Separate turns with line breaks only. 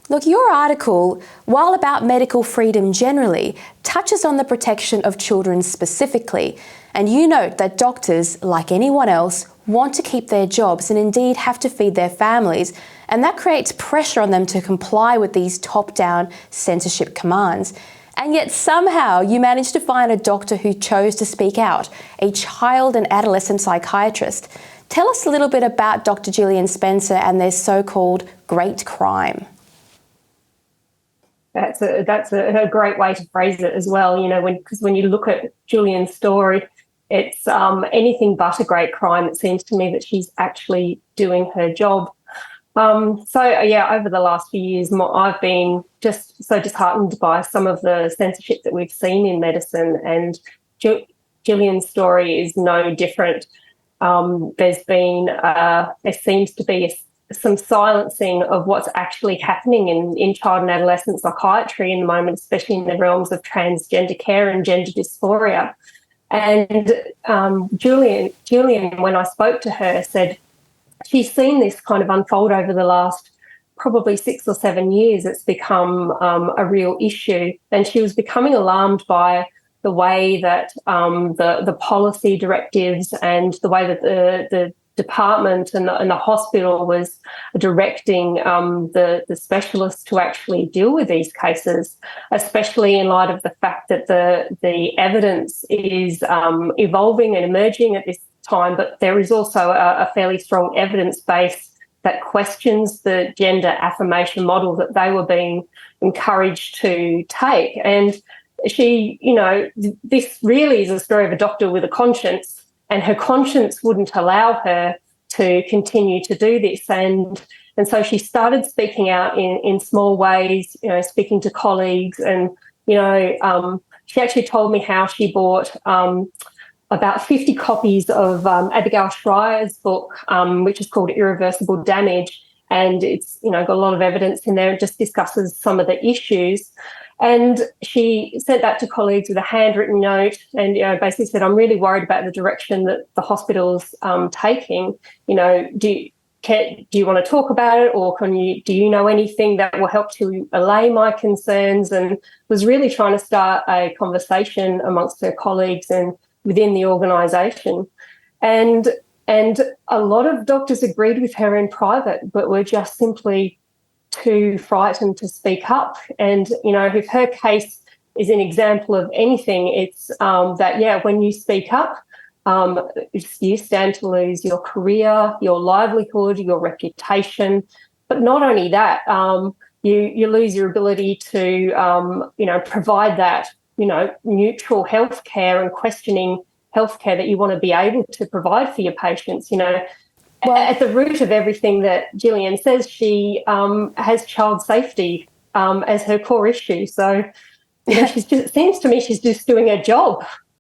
Look, your article, while about medical freedom generally, touches on the protection of children specifically, and you note that doctors, like anyone else, want to keep their jobs and indeed have to feed their families, and that creates pressure on them to comply with these top-down censorship commands. And yet somehow you managed to find a doctor who chose to speak out, a child and adolescent psychiatrist. Tell us a little bit about Dr. Gillian Spencer and their so-called great crime.
That's a great way to phrase it as well, because when you look at Gillian's story, it's anything but a great crime. It seems to me that she's actually doing her job. Over the last few years, I've been just so disheartened by some of the censorship that we've seen in medicine, and Gillian's story is no different. There seems to be some silencing of what's actually happening in child and adolescent psychiatry in the moment, especially in the realms of transgender care and gender dysphoria. And Gillian, when I spoke to her, said she's seen this kind of unfold over the last probably 6 or 7 years. It's become a real issue, and she was becoming alarmed by the way that the policy directives and the way that the department and the hospital was directing the specialists to actually deal with these cases, especially in light of the fact that the evidence is evolving and emerging at this time, but there is also a fairly strong evidence base that questions the gender affirmation model that they were being encouraged to take. And she, this really is a story of a doctor with a conscience, and her conscience wouldn't allow her to continue to do this. And so she started speaking out in small ways, speaking to colleagues. And, she actually told me how she bought about 50 copies of Abigail Shrier's book, which is called Irreversible Damage. And it's, got a lot of evidence in there. It just discusses some of the issues. And she sent that to colleagues with a handwritten note and, basically said, I'm really worried about the direction that the hospital's taking. Do you want to talk about it, or do you know anything that will help to allay my concerns? And was really trying to start a conversation amongst her colleagues and within the organisation. And a lot of doctors agreed with her in private, but were just simply too frightened to speak up. And, if her case is an example of anything, it's that, when you speak up, you stand to lose your career, your livelihood, your reputation. But not only that, you lose your ability to, provide that, neutral healthcare and questioning healthcare that you want to be able to provide for your patients, Well, at the root of everything that Gillian says, she has child safety as her core issue. So, it seems to me she's just doing her job.